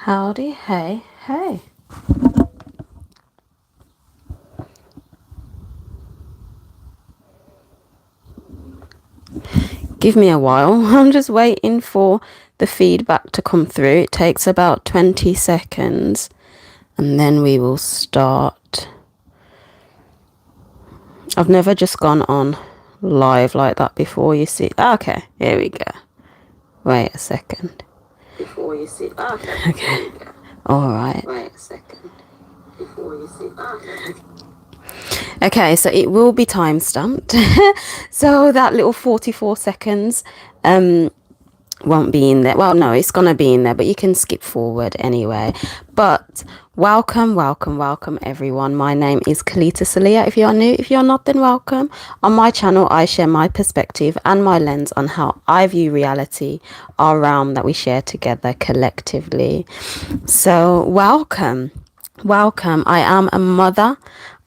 Howdy, hey, hey. Give me a while. I'm just waiting for the feedback to come through. It takes about 20 seconds and then we will start. I've never just gone on live like that before, you see. Okay, here we go. Wait a second. Before you see. Okay. All right. Wait a second. Before you see. Okay, so it will be time stamped. So that little 44 seconds won't be in there. Well, no, it's going to be in there, but you can skip forward anyway. But welcome everyone. My name is Kelita, Sahliah. If you're new, if you're not, then welcome. On my channel, I share my perspective and my lens on how I view reality, our realm that we share together collectively. So welcome. I am a mother.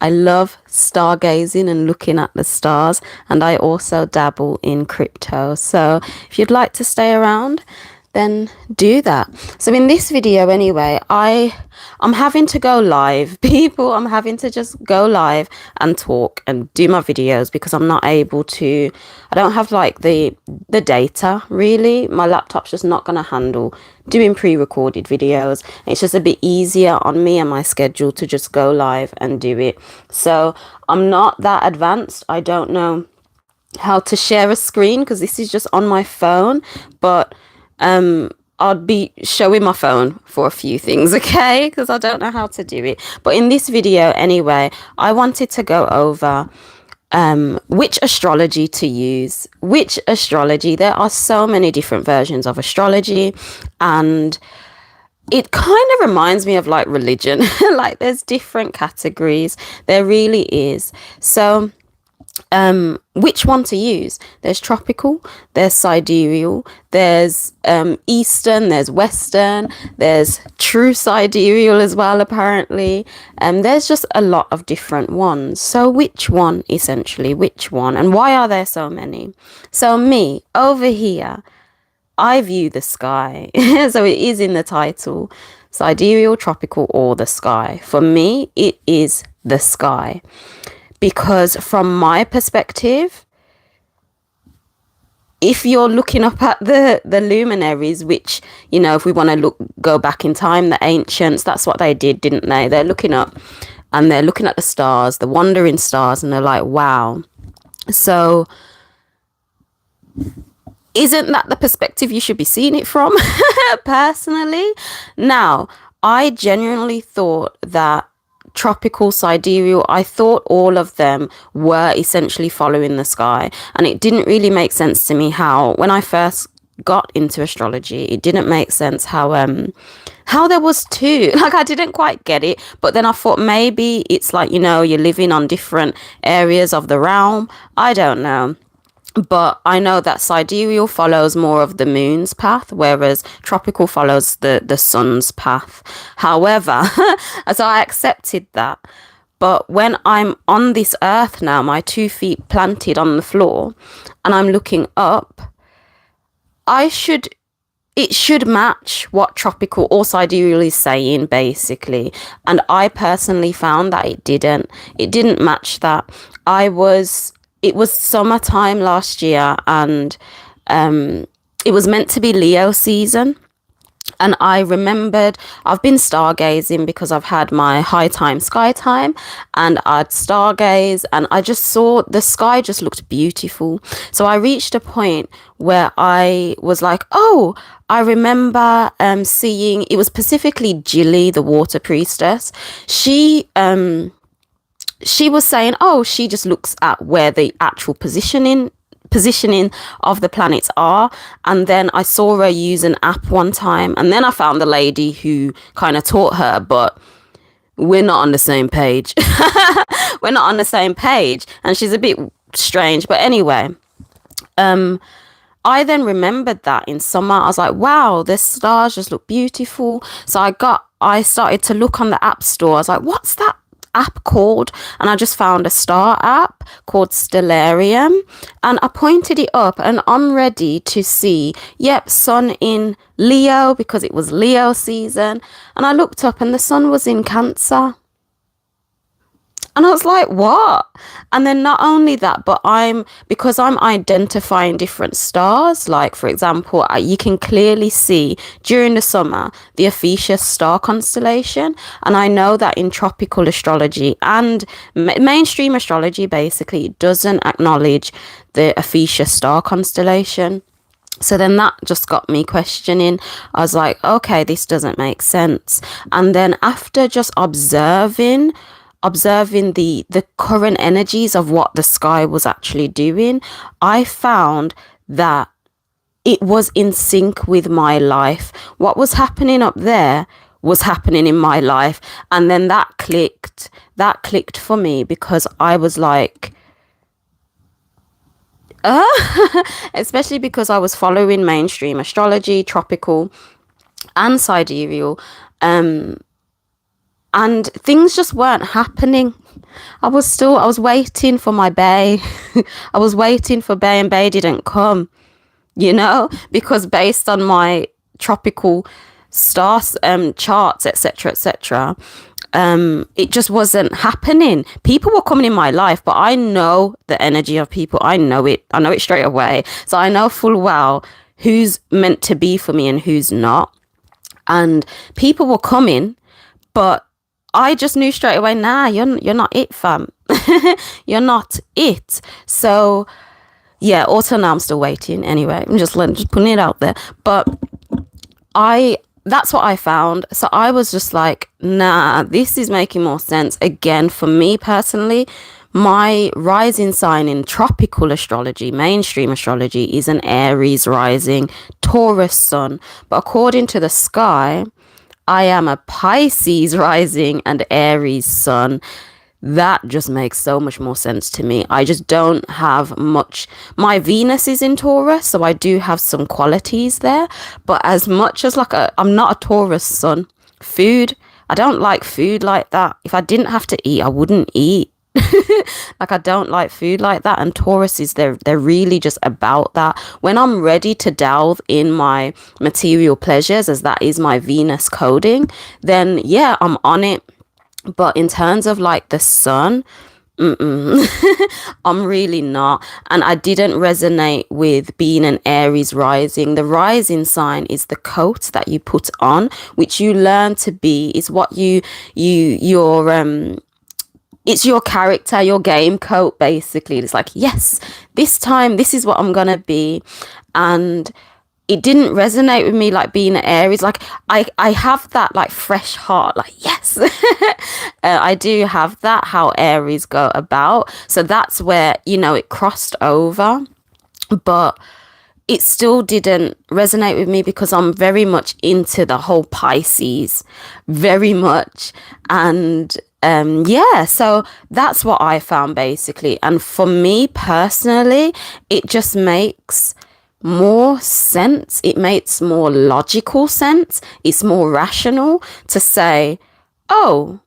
I love stargazing and looking at the stars, and I also dabble in crypto. So if you'd like to stay around, then do that. So in this video anyway, I'm having to go live, people. I'm having to just go live and talk and do my videos because I'm not able to. I don't have like the data really. My laptop's just not going to handle doing pre-recorded videos. It's just a bit easier on me and my schedule to just go live and do it. So I'm not that advanced. I don't know how to share a screen because this is just on my phone, but I'll be showing my phone for a few things, okay? Because I don't know how to do it. But in this video anyway, I wanted to go over which astrology to use. Which astrology? There are so many different versions of astrology, and it kind of reminds me of like religion. Like there's different categories. There really is. So which one to use? There's tropical, there's sidereal, there's eastern, there's western, there's true sidereal as well apparently. There's just a lot of different ones. So which one, essentially, which one, and why are there so many? So me over here, I view the sky. So it is in the title, sidereal, tropical, or the sky. For me, it is the sky. Because from my perspective, if you're looking up at the luminaries, which, you know, if we want to go back in time, the ancients, that's what they did, didn't they? They're looking up and they're looking at the stars, the wandering stars, and they're like, wow. So isn't that the perspective you should be seeing it from? Personally, now, I genuinely thought that tropical, sidereal, I thought all of them were essentially following the sky, and it didn't really make sense to me how, when I first got into astrology, it didn't make sense how there was two. Like I didn't quite get it, but then I thought maybe it's like, you know, you're living on different areas of the realm. I don't know. But I know that sidereal follows more of the moon's path, whereas tropical follows the sun's path. However, so I accepted that. But when I'm on this earth now, my 2 feet planted on the floor, and I'm looking up, it should match what tropical or sidereal is saying, basically. And I personally found that it didn't match that. It was summertime last year, and it was meant to be Leo season. And I remembered I've been stargazing because I've had my high time, sky time, and I'd stargaze, and I just saw the sky just looked beautiful. So I reached a point where I was like, oh, I remember seeing, it was specifically Jilly, the water priestess. She was saying, oh, she just looks at where the actual positioning of the planets are. And then I saw her use an app one time, and then I found the lady who kind of taught her, but we're not on the same page. We're not on the same page, and she's a bit strange. But anyway, I then remembered that in summer, I was like, wow, the stars just look beautiful. So I started to look on the app store. I was like, what's that app called, and I just found a star app called Stellarium, and I pointed it up, and I'm ready to see, yep, sun in Leo, because it was Leo season. And I looked up and the sun was in Cancer. And I was like, what? And then not only that, but because I'm identifying different stars, like, for example, you can clearly see during the summer the Ophiuchus star constellation. And I know that in tropical astrology and mainstream astrology, basically, doesn't acknowledge the Ophiuchus star constellation. So then that just got me questioning. I was like, okay, this doesn't make sense. And then after just observing the current energies of what the sky was actually doing, I found that it was in sync with my life. What was happening up there was happening in my life. And then that clicked for me, because I was like, especially because I was following mainstream astrology, tropical and sidereal, and things just weren't happening. I was waiting for my bay. I was waiting for bay, and bay didn't come, because based on my tropical stars, charts, etc., it just wasn't happening. People were coming in my life, but I know the energy of people. I know it straight away. So I know full well who's meant to be for me and who's not. And people were coming, but I just knew straight away, nah, you're not it, fam. You're not it. So yeah, also now I'm still waiting. Anyway, I'm just putting it out there. But that's what I found. So I was just like, nah, this is making more sense. Again, for me personally, my rising sign in tropical astrology, mainstream astrology, is an Aries rising, Taurus sun. But according to the sky, I am a Pisces rising and Aries sun. That just makes so much more sense to me. I just don't have much. My Venus is in Taurus, so I do have some qualities there. But as much as I'm not a Taurus sun. Food, I don't like food like that. If I didn't have to eat, I wouldn't eat. I don't like food like that. And Tauruses, they're really just about that. When I'm ready to delve in my material pleasures, as that is my Venus coding, then yeah, I'm on it. But in terms of the sun, I'm really not. And I didn't resonate with being an Aries rising. The rising sign is the coat that you put on, which you learn to be, is what it's your character, your game coat, basically. It's like, yes, this time, this is what I'm gonna be. And it didn't resonate with me being an Aries. I have that fresh heart, yes. I do have that, how Aries go about. So that's where, it crossed over. But it still didn't resonate with me, because I'm very much into the whole Pisces, very much. And yeah, so that's what I found, basically. And for me personally, it just makes more sense. It makes more logical sense. It's more rational to say, oh,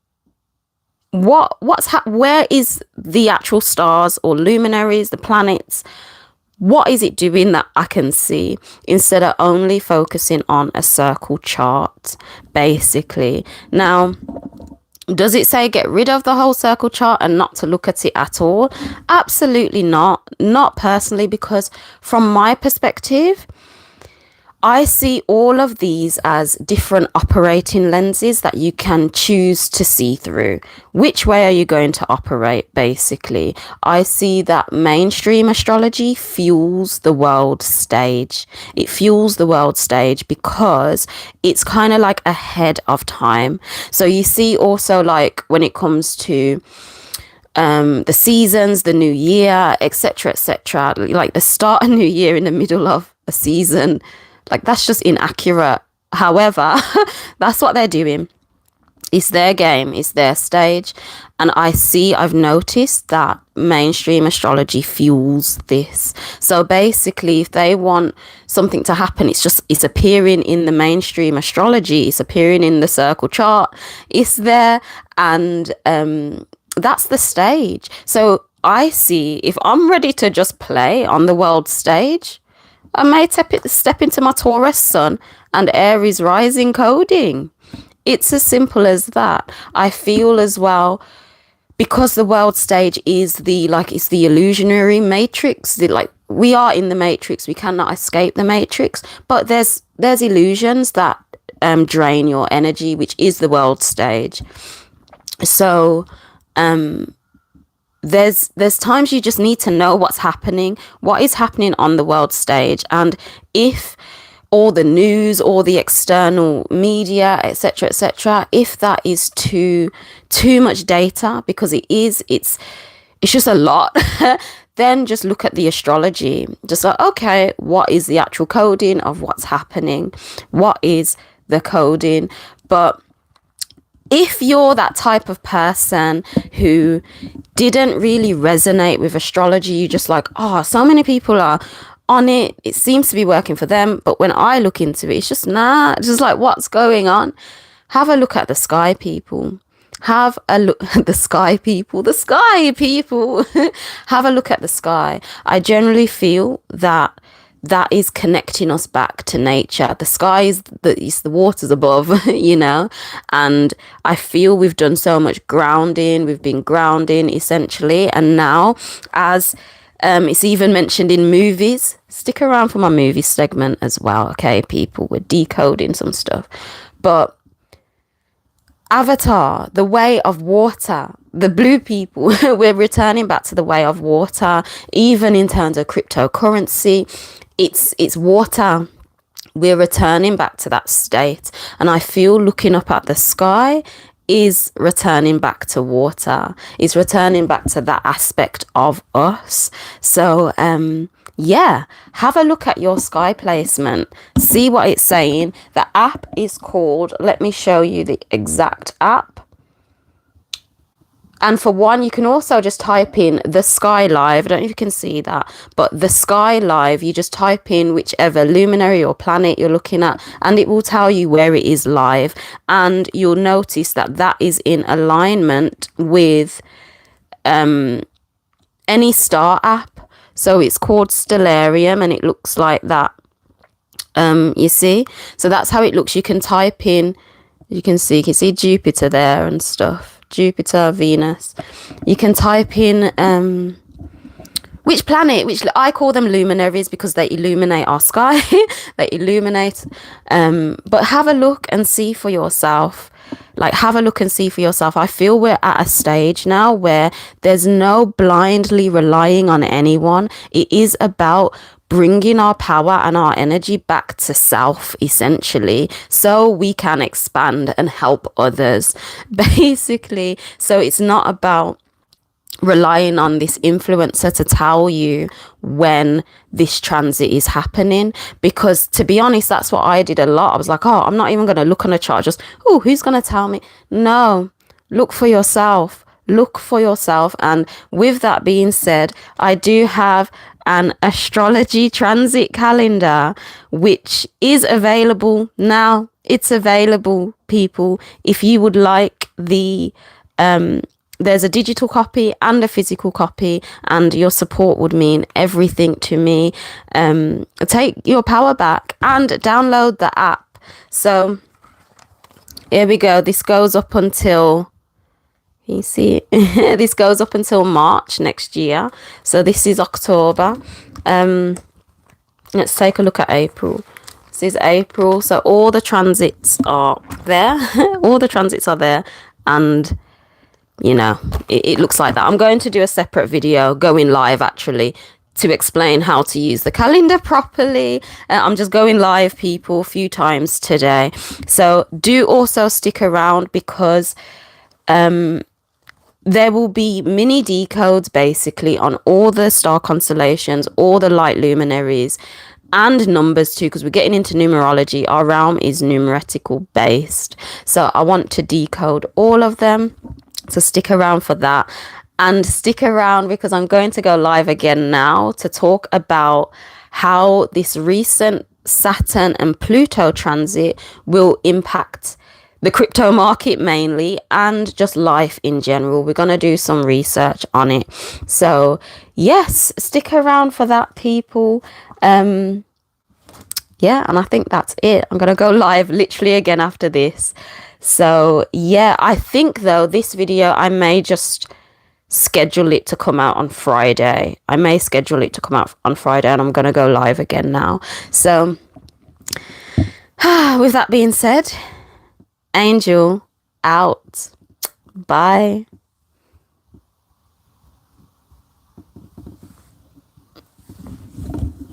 where is the actual stars or luminaries, the planets? What is it doing that I can see, instead of only focusing on a circle chart, basically. Now, does it say get rid of the whole circle chart and not to look at it at all? Absolutely not. Not personally, because from my perspective, I see all of these as different operating lenses that you can choose to see through. Which way are you going to operate, basically? I see that mainstream astrology fuels the world stage. It fuels the world stage because it's kind of ahead of time. So you see also when it comes to the seasons, the new year, etc., the start of new year in the middle of a season, that's just inaccurate. However, that's what they're doing. It's their game, it's their stage. And I've noticed that mainstream astrology fuels this. So basically, if they want something to happen, it's appearing in the mainstream astrology, it's appearing in the circle chart, it's there, and that's the stage. So I see, if I'm ready to just play on the world stage, I may step into my Taurus sun and Aries rising coding. It's as simple as that. I feel as well, because the world stage is it's the illusionary matrix. We are in the matrix. We cannot escape the matrix. But there's illusions that drain your energy, which is the world stage. So there's times you just need to know what is happening on the world stage, and if all the news, all the external media, etc., if that is too much data, because it's just a lot, then just look at the astrology. Just like, okay, what is the actual coding of what's happening? What is the coding? But if you're that type of person who didn't really resonate with astrology, you just like, oh, so many people are on it, it seems to be working for them, but when I look into it, it's just just like, what's going on? Have a look at the sky people. Have a look at the sky people. Have a look at the sky. I generally feel that is connecting us back to nature. The sky is the waters above, and I feel we've done so much grounding. We've been grounding essentially, and now as it's even mentioned in movies. Stick around for my movie segment as well, okay, people? We're decoding some stuff. But Avatar, the way of water, the blue people, we're returning back to the way of water. Even in terms of cryptocurrency, it's water. We're returning back to that state. And I feel looking up at the sky is returning back to water, is returning back to that aspect of us. So have a look at your sky placement, see what it's saying. The app is called, let me show you the exact app. And for one, you can also just type in the Sky Live. I don't know if you can see that, but the Sky Live, you just type in whichever luminary or planet you're looking at, and it will tell you where it is live. And you'll notice that is in alignment with any star app. So it's called Stellarium, and it looks like that. You see? So that's how it looks. You can type in, you can see Jupiter there and stuff. Jupiter, Venus. You can type in which planet, which I call them luminaries because they illuminate our sky. They illuminate. But have a look and see for yourself. I feel we're at a stage now where there's no blindly relying on anyone. It is about bringing our power and our energy back to self, essentially, so we can expand and help others, basically. So it's not about relying on this influencer to tell you when this transit is happening, because to be honest, that's what I did a lot. I was like, oh, I'm not even going to look on a chart, just, oh, who's going to tell me? No, look for yourself. And with that being said, I do have an astrology transit calendar which is available now. It's available, people. If you would like the there's a digital copy and a physical copy, and your support would mean everything to me. Take your power back and download the app. So here we go. This goes up until, you see, this goes up until March next year. So this is October. Let's take a look at April. This is April. So all the transits are there. All the transits are there. And, it looks like that. I'm going to do a separate video going live, actually, to explain how to use the calendar properly. I'm just going live, people, a few times today. So do also stick around, because there will be mini decodes basically on all the star constellations, all the light luminaries, and numbers too, because we're getting into numerology. Our realm is numerical based, so I want to decode all of them. So stick around for that, and stick around because I'm going to go live again now to talk about how this recent Saturn and Pluto transit will impact the crypto market mainly, and just life in general. We're going to do some research on it. So yes, stick around for that, people. Yeah, and I think that's it. I'm going to go live literally again after this. So yeah, I think though this video, I may just schedule it to come out on Friday. I may schedule it to come out on Friday, and I'm going to go live again now. So with that being said, Angel out. Bye.